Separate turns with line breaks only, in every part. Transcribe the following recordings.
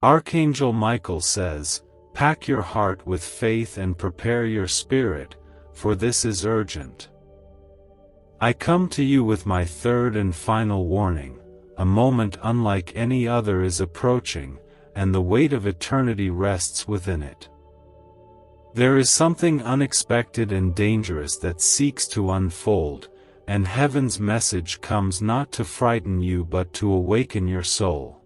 Archangel Michael says, "Pack your heart with faith and prepare your spirit, for this is urgent. I come to you with my third and final warning. A moment unlike any other is approaching, and the weight of eternity rests within it. There is something unexpected and dangerous that seeks to unfold, and heaven's message comes not to frighten you but to awaken your soul.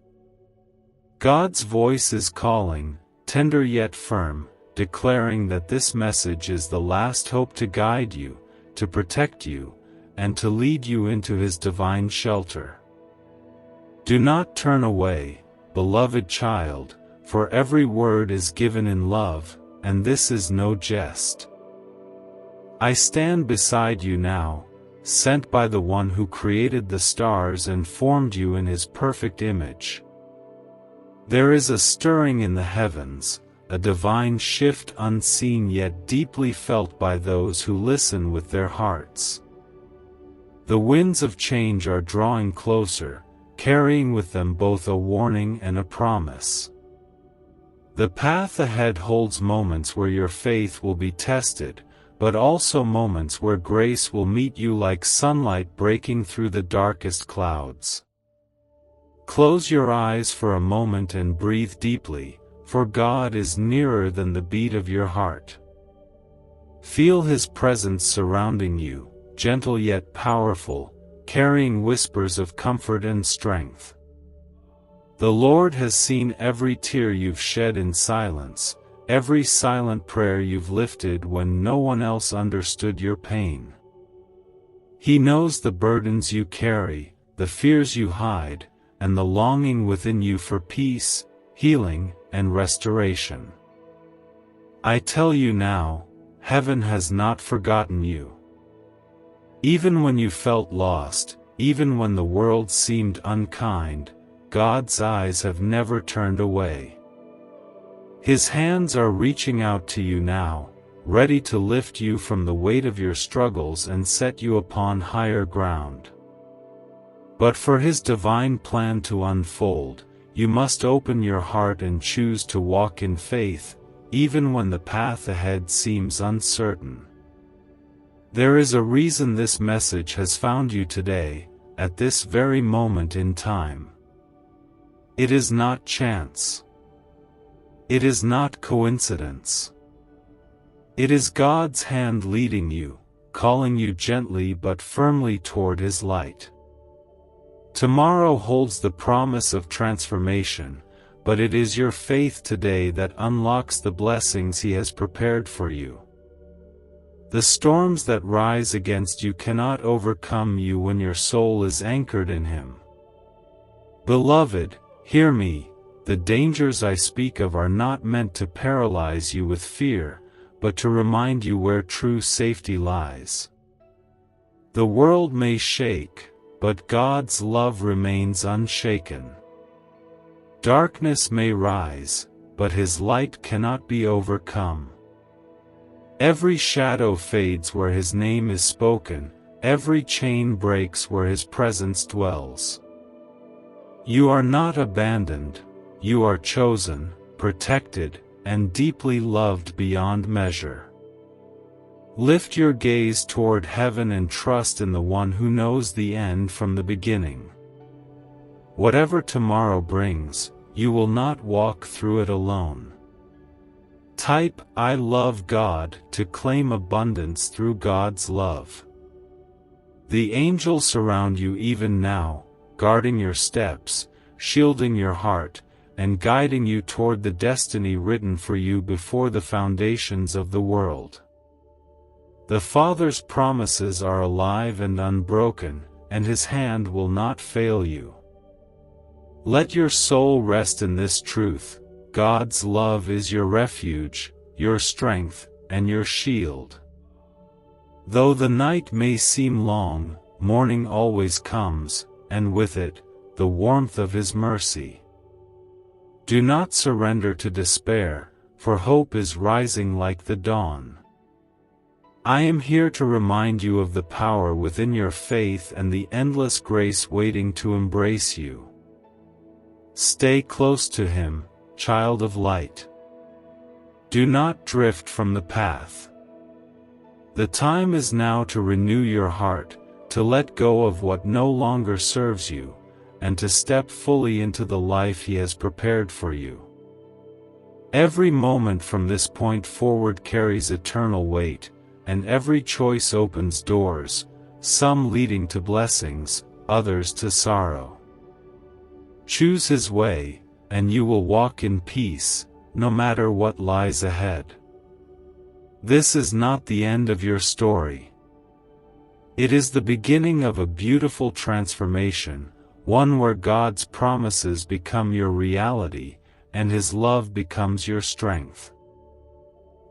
God's voice is calling, tender yet firm, declaring that this message is the last hope to guide you, to protect you, and to lead you into His divine shelter. Do not turn away, beloved child, for every word is given in love, and this is no jest. I stand beside you now, sent by the one who created the stars and formed you in His perfect image. There is a stirring in the heavens, a divine shift unseen yet deeply felt by those who listen with their hearts. The winds of change are drawing closer, carrying with them both a warning and a promise. The path ahead holds moments where your faith will be tested, but also moments where grace will meet you like sunlight breaking through the darkest clouds. Close your eyes for a moment and breathe deeply, for God is nearer than the beat of your heart. Feel His presence surrounding you, gentle yet powerful, carrying whispers of comfort and strength. The Lord has seen every tear you've shed in silence, every silent prayer you've lifted when no one else understood your pain. He knows the burdens you carry, the fears you hide, and the longing within you for peace, healing, and restoration. I tell you now, heaven has not forgotten you. Even when you felt lost, even when the world seemed unkind, God's eyes have never turned away. His hands are reaching out to you now, ready to lift you from the weight of your struggles and set you upon higher ground. But for His divine plan to unfold, you must open your heart and choose to walk in faith, even when the path ahead seems uncertain. There is a reason this message has found you today, at this very moment in time. It is not chance. It is not coincidence. It is God's hand leading you, calling you gently but firmly toward His light. Tomorrow holds the promise of transformation, but it is your faith today that unlocks the blessings He has prepared for you. The storms that rise against you cannot overcome you when your soul is anchored in Him. Beloved, hear me, the dangers I speak of are not meant to paralyze you with fear, but to remind you where true safety lies. The world may shake, but God's love remains unshaken. Darkness may rise, but His light cannot be overcome. Every shadow fades where His name is spoken, every chain breaks where His presence dwells. You are not abandoned, you are chosen, protected, and deeply loved beyond measure. Lift your gaze toward heaven and trust in the one who knows the end from the beginning. Whatever tomorrow brings, you will not walk through it alone. Type "I love God" to claim abundance through God's love. The angels surround you even now, guarding your steps, shielding your heart, and guiding you toward the destiny written for you before the foundations of the world. The Father's promises are alive and unbroken, and His hand will not fail you. Let your soul rest in this truth: God's love is your refuge, your strength, and your shield. Though the night may seem long, morning always comes, and with it, the warmth of His mercy. Do not surrender to despair, for hope is rising like the dawn. I am here to remind you of the power within your faith and the endless grace waiting to embrace you. Stay close to Him, child of light. Do not drift from the path. The time is now to renew your heart, to let go of what no longer serves you, and to step fully into the life He has prepared for you. Every moment from this point forward carries eternal weight, and every choice opens doors, some leading to blessings, others to sorrow. Choose His way, and you will walk in peace, no matter what lies ahead. This is not the end of your story. It is the beginning of a beautiful transformation, one where God's promises become your reality, and His love becomes your strength.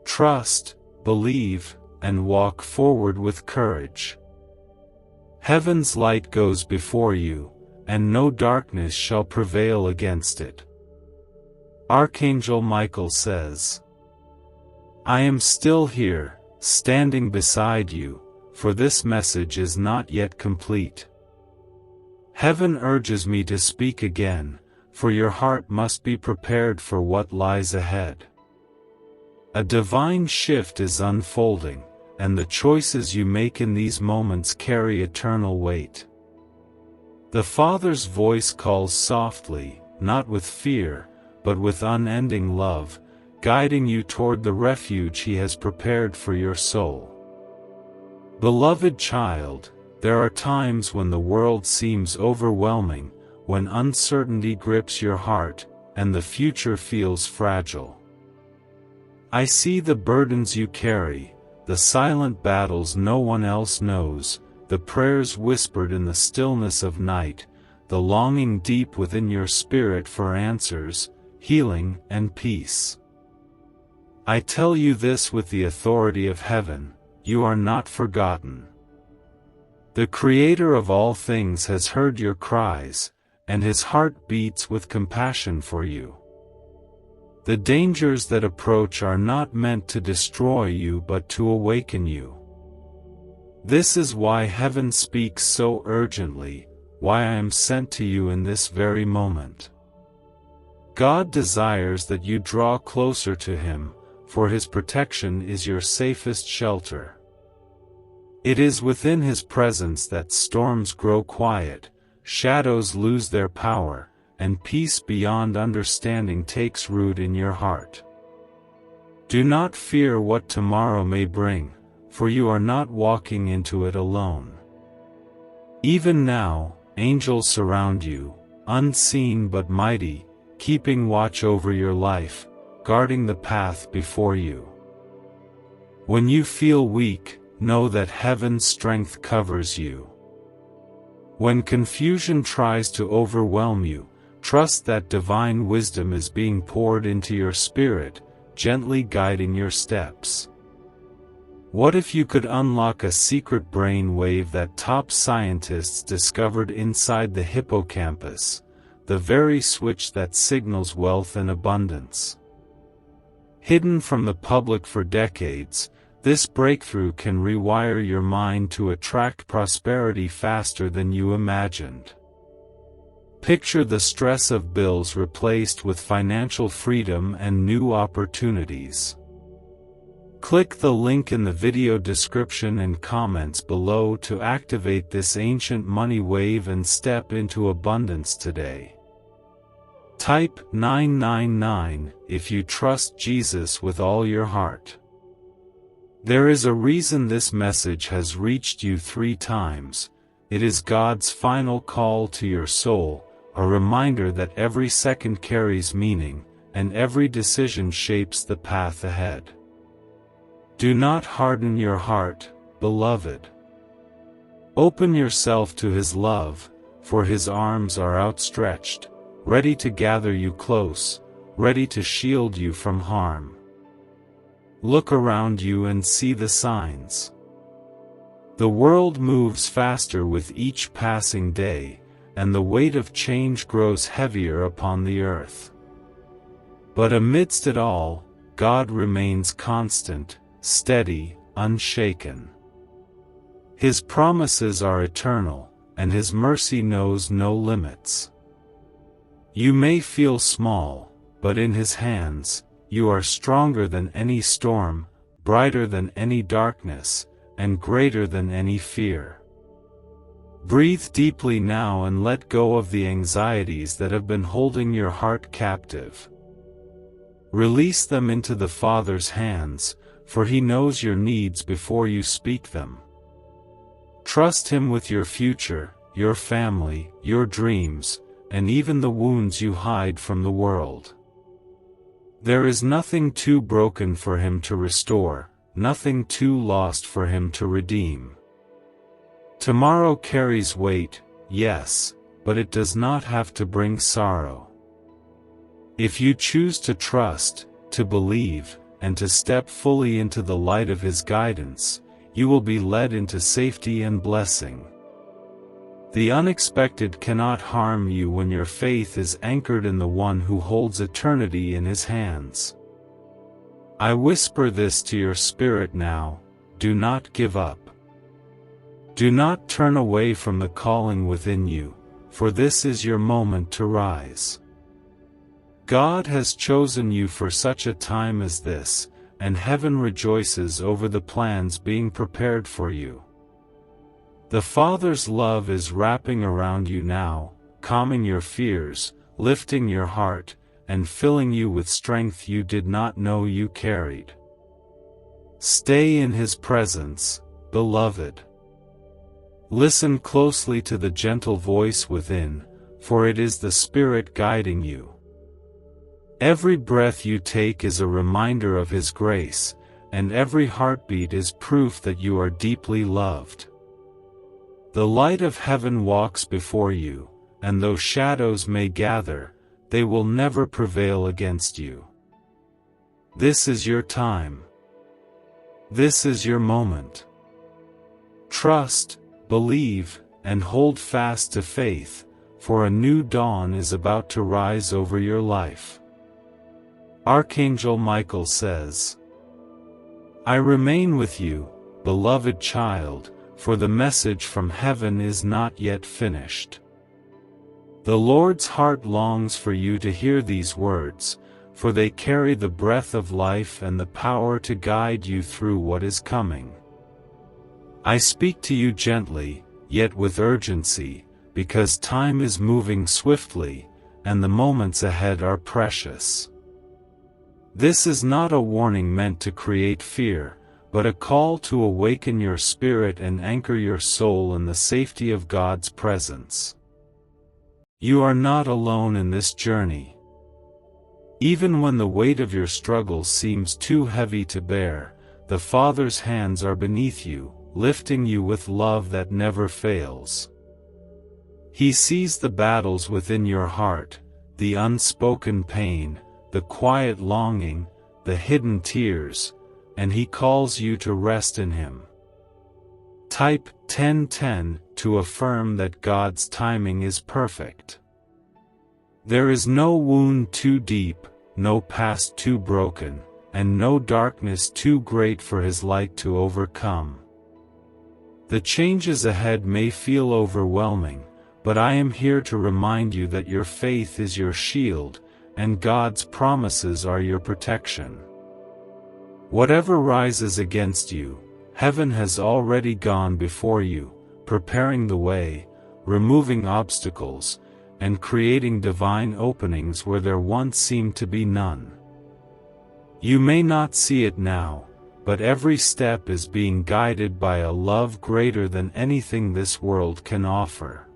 Trust, believe, and walk forward with courage. Heaven's light goes before you, and no darkness shall prevail against it. Archangel Michael says, I am still here, standing beside you, for this message is not yet complete. Heaven urges me to speak again, for your heart must be prepared for what lies ahead. A divine shift is unfolding, and the choices you make in these moments carry eternal weight. The Father's voice calls softly, not with fear, but with unending love, guiding you toward the refuge He has prepared for your soul. Beloved child, there are times when the world seems overwhelming, when uncertainty grips your heart, and the future feels fragile. I see the burdens you carry, the silent battles no one else knows, the prayers whispered in the stillness of night, the longing deep within your spirit for answers, healing, and peace. I tell you this with the authority of heaven, you are not forgotten. The Creator of all things has heard your cries, and His heart beats with compassion for you. The dangers that approach are not meant to destroy you but to awaken you. This is why heaven speaks so urgently, why I am sent to you in this very moment. God desires that you draw closer to Him, for His protection is your safest shelter. It is within His presence that storms grow quiet, shadows lose their power, and peace beyond understanding takes root in your heart. Do not fear what tomorrow may bring, for you are not walking into it alone. Even now, angels surround you, unseen but mighty, keeping watch over your life, guarding the path before you. When you feel weak, know that heaven's strength covers you. When confusion tries to overwhelm you, trust that divine wisdom is being poured into your spirit, gently guiding your steps. What if you could unlock a secret brain wave that top scientists discovered inside the hippocampus, the very switch that signals wealth and abundance? Hidden from the public for decades, this breakthrough can rewire your mind to attract prosperity faster than you imagined. Picture the stress of bills replaced with financial freedom and new opportunities. Click the link in the video description and comments below to activate this ancient money wave and step into abundance today. Type 999 if you trust Jesus with all your heart. There is a reason this message has reached you 3 times. It is God's final call to your soul, a reminder that every second carries meaning, and every decision shapes the path ahead. Do not harden your heart, beloved. Open yourself to His love, for His arms are outstretched, ready to gather you close, ready to shield you from harm. Look around you and see the signs. The world moves faster with each passing day, and the weight of change grows heavier upon the earth. But amidst it all, God remains constant, steady, unshaken. His promises are eternal, and His mercy knows no limits. You may feel small, but in His hands, you are stronger than any storm, brighter than any darkness, and greater than any fear. Breathe deeply now and let go of the anxieties that have been holding your heart captive. Release them into the Father's hands, for He knows your needs before you speak them. Trust Him with your future, your family, your dreams, and even the wounds you hide from the world. There is nothing too broken for Him to restore, nothing too lost for Him to redeem. Tomorrow carries weight, yes, but it does not have to bring sorrow. If you choose to trust, to believe, and to step fully into the light of His guidance, you will be led into safety and blessing. The unexpected cannot harm you when your faith is anchored in the One who holds eternity in His hands. I whisper this to your spirit now: do not give up. Do not turn away from the calling within you, for this is your moment to rise. God has chosen you for such a time as this, and heaven rejoices over the plans being prepared for you. The Father's love is wrapping around you now, calming your fears, lifting your heart, and filling you with strength you did not know you carried. Stay in His presence, beloved. Listen closely to the gentle voice within, for it is the Spirit guiding you. Every breath you take is a reminder of His grace, and every heartbeat is proof that you are deeply loved. The light of heaven walks before you, and though shadows may gather, they will never prevail against you. This is your time. This is your moment. Trust, believe, and hold fast to faith, for a new dawn is about to rise over your life. Archangel Michael says, I remain with you, beloved child, for the message from heaven is not yet finished. The Lord's heart longs for you to hear these words, for they carry the breath of life and the power to guide you through what is coming. I speak to you gently, yet with urgency, because time is moving swiftly, and the moments ahead are precious. This is not a warning meant to create fear, but a call to awaken your spirit and anchor your soul in the safety of God's presence. You are not alone in this journey. Even when the weight of your struggles seems too heavy to bear, the Father's hands are beneath you, lifting you with love that never fails. He sees the battles within your heart, the unspoken pain, the quiet longing, the hidden tears, and He calls you to rest in Him. Type 1010 to affirm that God's timing is perfect. There is no wound too deep, no past too broken, and no darkness too great for His light to overcome. The changes ahead may feel overwhelming, but I am here to remind you that your faith is your shield, and God's promises are your protection. Whatever rises against you, heaven has already gone before you, preparing the way, removing obstacles, and creating divine openings where there once seemed to be none. You may not see it now, but every step is being guided by a love greater than anything this world can offer.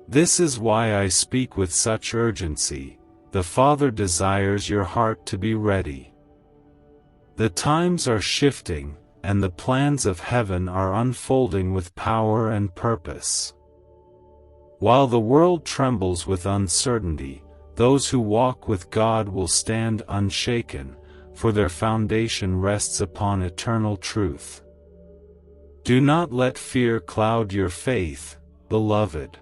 This is why I speak with such urgency. The Father desires your heart to be ready. The times are shifting, and the plans of heaven are unfolding with power and purpose. While the world trembles with uncertainty, those who walk with God will stand unshaken, for their foundation rests upon eternal truth. Do not let fear cloud your faith, beloved.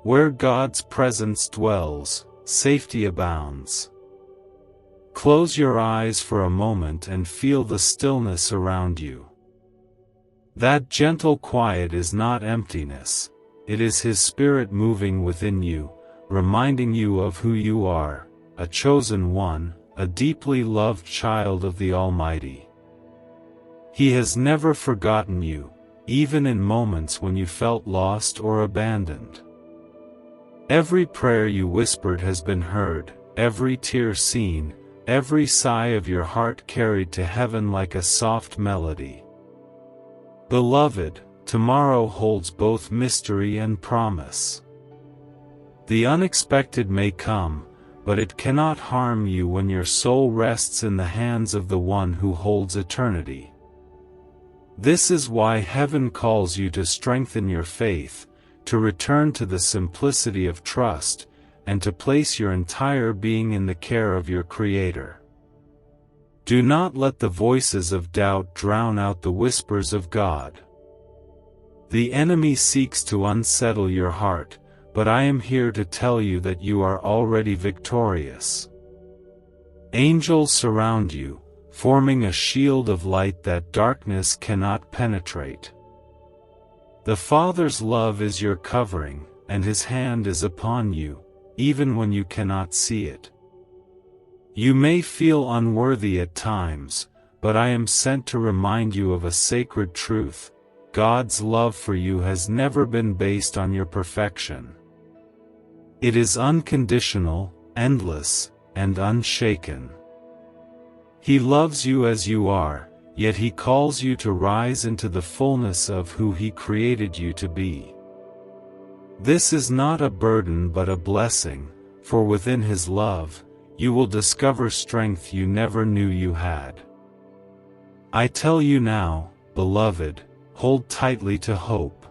Where God's presence dwells, safety abounds. Close your eyes for a moment and feel the stillness around you. That gentle quiet is not emptiness, it is His Spirit moving within you, reminding you of who you are, a chosen one, a deeply loved child of the Almighty. He has never forgotten you, even in moments when you felt lost or abandoned. Every prayer you whispered has been heard, every tear seen, every sigh of your heart carried to heaven like a soft melody. Beloved, tomorrow holds both mystery and promise. The unexpected may come, but it cannot harm you when your soul rests in the hands of the one who holds eternity. This is why heaven calls you to strengthen your faith, to return to the simplicity of trust, and to place your entire being in the care of your Creator. Do not let the voices of doubt drown out the whispers of God. The enemy seeks to unsettle your heart, but I am here to tell you that you are already victorious. Angels surround you, forming a shield of light that darkness cannot penetrate. The Father's love is your covering, and His hand is upon you, even when you cannot see it. You may feel unworthy at times, but I am sent to remind you of a sacred truth: God's love for you has never been based on your perfection. It is unconditional, endless, and unshaken. He loves you as you are, yet He calls you to rise into the fullness of who He created you to be. This is not a burden but a blessing, for within His love, you will discover strength you never knew you had. I tell you now, beloved, hold tightly to hope.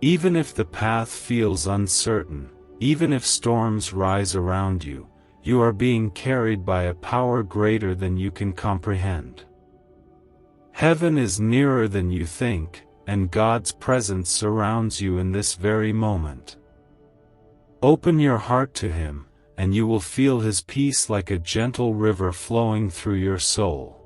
Even if the path feels uncertain, even if storms rise around you, you are being carried by a power greater than you can comprehend. Heaven is nearer than you think, and God's presence surrounds you in this very moment. Open your heart to Him, and you will feel His peace like a gentle river flowing through your soul.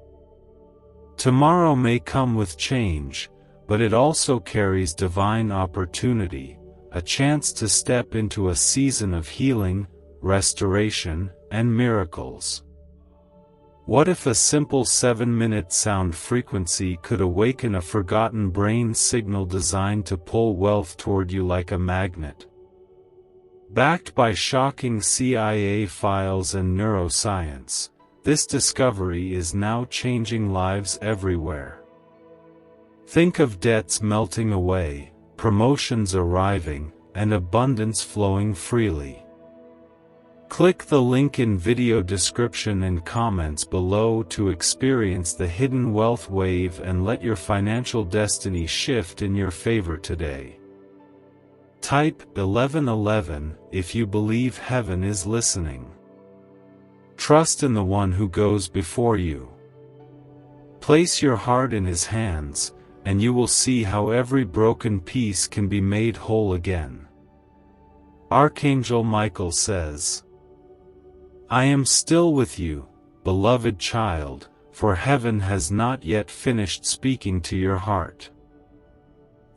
Tomorrow may come with change, but it also carries divine opportunity, a chance to step into a season of healing, restoration, and miracles. What if a simple 7-minute sound frequency could awaken a forgotten brain signal designed to pull wealth toward you like a magnet? Backed by shocking CIA files and neuroscience, this discovery is now changing lives everywhere. Think of debts melting away, promotions arriving, and abundance flowing freely. Click the link in video description and comments below to experience the hidden wealth wave and let your financial destiny shift in your favor today. Type 1111 if you believe heaven is listening. Trust in the one who goes before you. Place your heart in His hands, and you will see how every broken piece can be made whole again. Archangel Michael says, I am still with you, beloved child, for heaven has not yet finished speaking to your heart.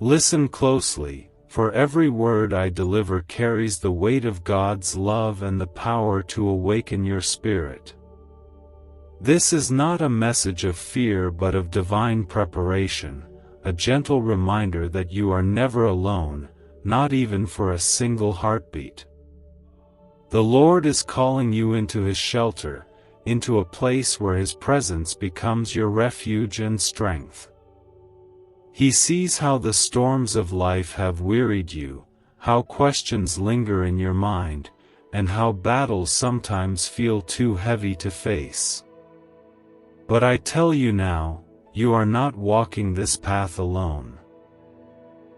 Listen closely, for every word I deliver carries the weight of God's love and the power to awaken your spirit. This is not a message of fear but of divine preparation, a gentle reminder that you are never alone, not even for a single heartbeat. The Lord is calling you into His shelter, into a place where His presence becomes your refuge and strength. He sees how the storms of life have wearied you, how questions linger in your mind, and how battles sometimes feel too heavy to face. But I tell you now, you are not walking this path alone.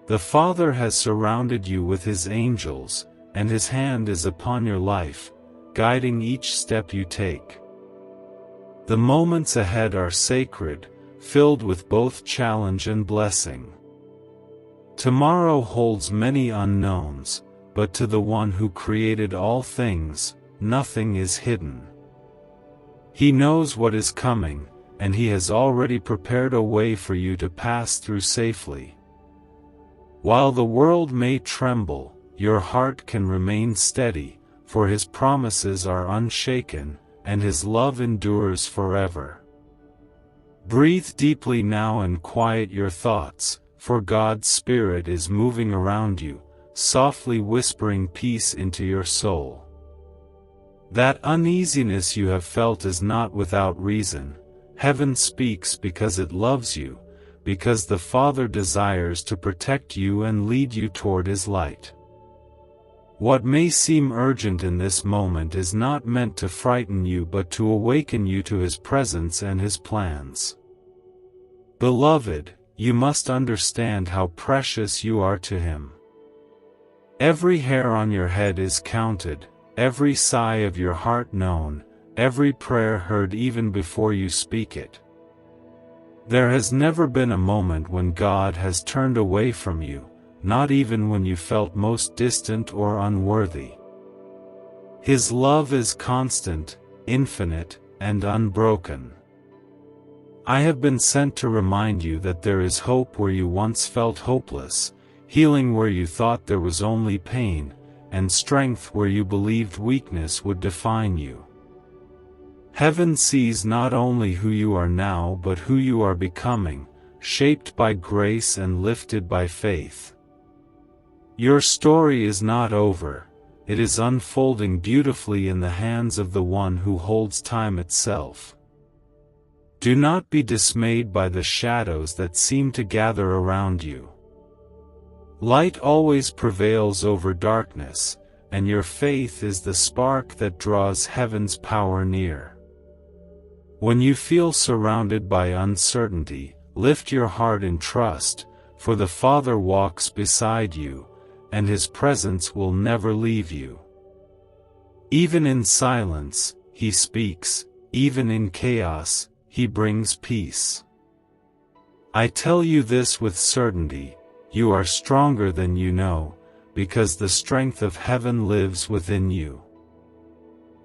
The Father has surrounded you with His angels, and His hand is upon your life, guiding each step you take. The moments ahead are sacred, filled with both challenge and blessing. Tomorrow holds many unknowns, but to the one who created all things, nothing is hidden. He knows what is coming, and He has already prepared a way for you to pass through safely. While the world may tremble, your heart can remain steady, for his promises are unshaken, and his love endures forever. Breathe deeply now and quiet your thoughts, for God's Spirit is moving around you, softly whispering peace into your soul. That uneasiness you have felt is not without reason. Heaven speaks because it loves you, because the Father desires to protect you and lead you toward His light. What may seem urgent in this moment is not meant to frighten you but to awaken you to His presence and His plans. Beloved, you must understand how precious you are to Him. Every hair on your head is counted, every sigh of your heart known, every prayer heard even before you speak it. There has never been a moment when God has turned away from you, not even when you felt most distant or unworthy. His love is constant, infinite, and unbroken. I have been sent to remind you that there is hope where you once felt hopeless, healing where you thought there was only pain, and strength where you believed weakness would define you. Heaven sees not only who you are now but who you are becoming, shaped by grace and lifted by faith. Your story is not over, it is unfolding beautifully in the hands of the One who holds time itself. Do not be dismayed by the shadows that seem to gather around you. Light always prevails over darkness, and your faith is the spark that draws heaven's power near. When you feel surrounded by uncertainty, lift your heart in trust, for the Father walks beside you, and His presence will never leave you. Even in silence, He speaks, even in chaos, He brings peace. I tell you this with certainty, you are stronger than you know, because the strength of heaven lives within you.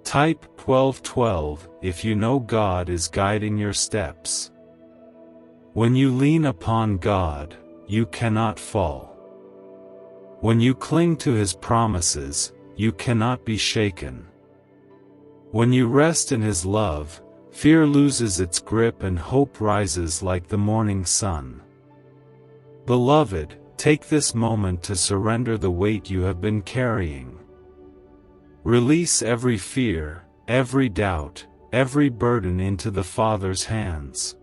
Type 1212 if you know God is guiding your steps. When you lean upon God, you cannot fall. When you cling to His promises, you cannot be shaken. When you rest in His love, fear loses its grip and hope rises like the morning sun. Beloved, take this moment to surrender the weight you have been carrying. Release every fear, every doubt, every burden into the Father's hands.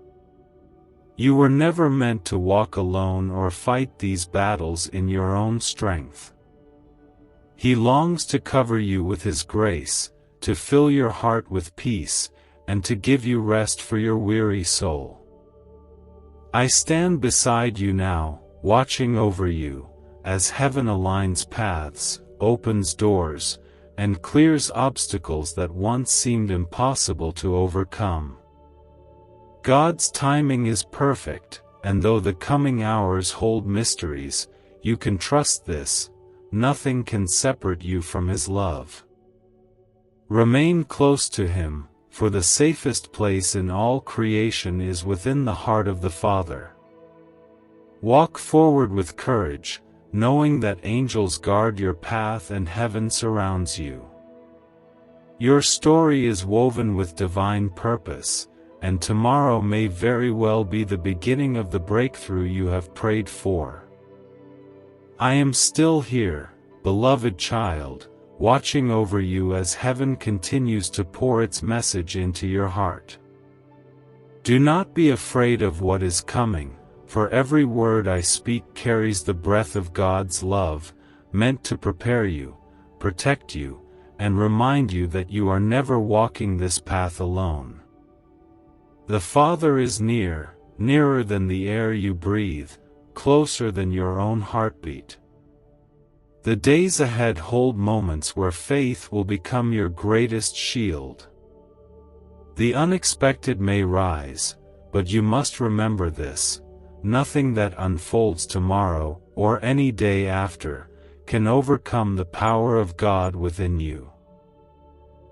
You were never meant to walk alone or fight these battles in your own strength. He longs to cover you with His grace, to fill your heart with peace, and to give you rest for your weary soul. I stand beside you now, watching over you, as heaven aligns paths, opens doors, and clears obstacles that once seemed impossible to overcome. God's timing is perfect, and though the coming hours hold mysteries, you can trust this: nothing can separate you from His love. Remain close to Him, for the safest place in all creation is within the heart of the Father. Walk forward with courage, knowing that angels guard your path and heaven surrounds you. Your story is woven with divine purpose, and tomorrow may very well be the beginning of the breakthrough you have prayed for. I am still here, beloved child, watching over you as heaven continues to pour its message into your heart. Do not be afraid of what is coming, for every word I speak carries the breath of God's love, meant to prepare you, protect you, and remind you that you are never walking this path alone. The Father is near, nearer than the air you breathe, closer than your own heartbeat. The days ahead hold moments where faith will become your greatest shield. The unexpected may rise, but you must remember this: nothing that unfolds tomorrow, or any day after, can overcome the power of God within you.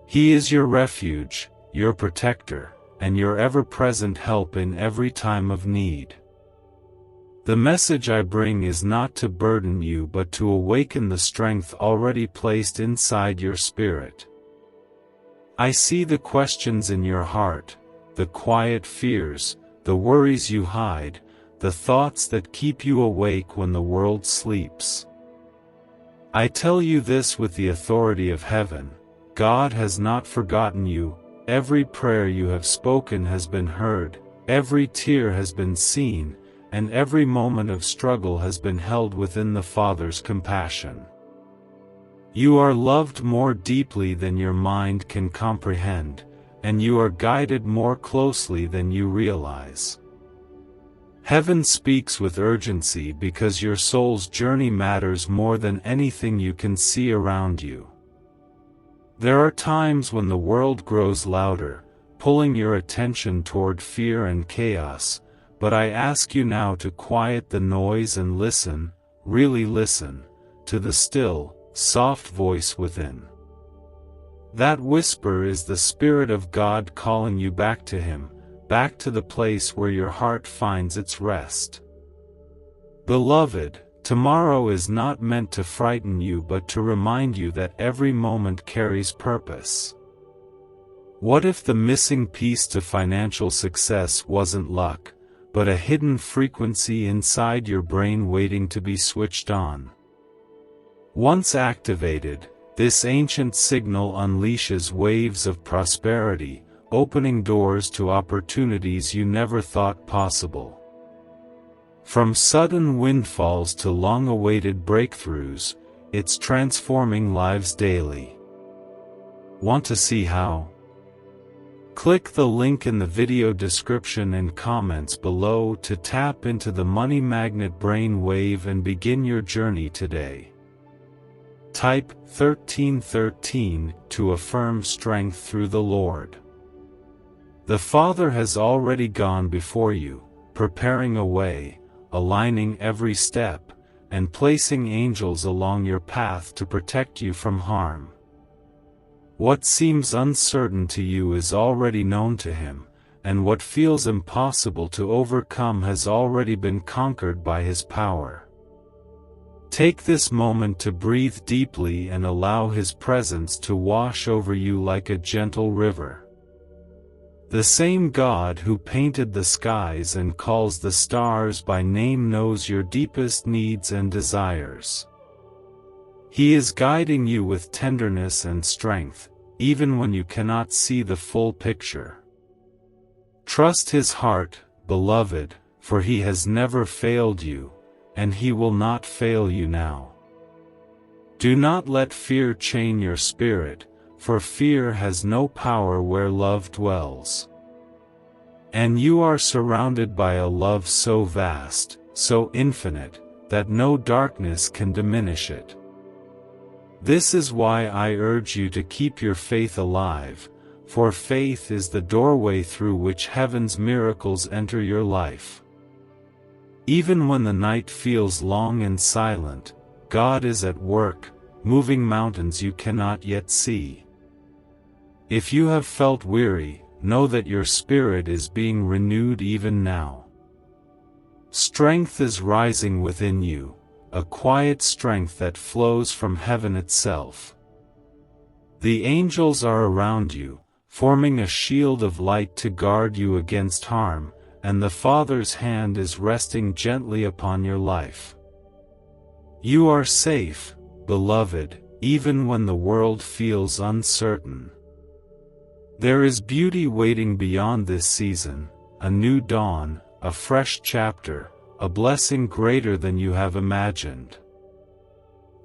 He is your refuge, your protector, and your ever-present help in every time of need. The message I bring is not to burden you but to awaken the strength already placed inside your spirit. I see the questions in your heart, the quiet fears, the worries you hide, the thoughts that keep you awake when the world sleeps. I tell you this with the authority of heaven: God has not forgotten you. Every prayer you have spoken has been heard, every tear has been seen, and every moment of struggle has been held within the Father's compassion. You are loved more deeply than your mind can comprehend, and you are guided more closely than you realize. Heaven speaks with urgency because your soul's journey matters more than anything you can see around you. There are times when the world grows louder, pulling your attention toward fear and chaos, but I ask you now to quiet the noise and listen, really listen, to the still, soft voice within. That whisper is the Spirit of God calling you back to Him, back to the place where your heart finds its rest. Beloved, tomorrow is not meant to frighten you but to remind you that every moment carries purpose. What if the missing piece to financial success wasn't luck, but a hidden frequency inside your brain waiting to be switched on? Once activated, this ancient signal unleashes waves of prosperity, opening doors to opportunities you never thought possible. From sudden windfalls to long-awaited breakthroughs, it's transforming lives daily. Want to see how? Click the link in the video description and comments below to tap into the Money Magnet brain wave and begin your journey today. Type 1313 to affirm strength through the Lord. The Father has already gone before you, preparing a way, aligning every step, and placing angels along your path to protect you from harm. What seems uncertain to you is already known to Him, and what feels impossible to overcome has already been conquered by His power. Take this moment to breathe deeply and allow His presence to wash over you like a gentle river. The same God who painted the skies and calls the stars by name knows your deepest needs and desires. He is guiding you with tenderness and strength, even when you cannot see the full picture. Trust His heart, beloved, for He has never failed you, and He will not fail you now. Do not let fear chain your spirit, for fear has no power where love dwells. And you are surrounded by a love so vast, so infinite, that no darkness can diminish it. This is why I urge you to keep your faith alive, for faith is the doorway through which heaven's miracles enter your life. Even when the night feels long and silent, God is at work, moving mountains you cannot yet see. If you have felt weary, know that your spirit is being renewed even now. Strength is rising within you, a quiet strength that flows from heaven itself. The angels are around you, forming a shield of light to guard you against harm, and the Father's hand is resting gently upon your life. You are safe, beloved, even when the world feels uncertain. There is beauty waiting beyond this season, a new dawn, a fresh chapter, a blessing greater than you have imagined.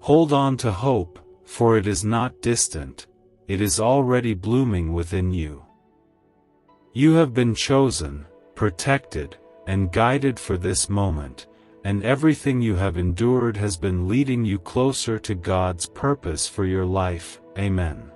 Hold on to hope, for it is not distant, it is already blooming within you. You have been chosen, protected, and guided for this moment, and everything you have endured has been leading you closer to God's purpose for your life. Amen.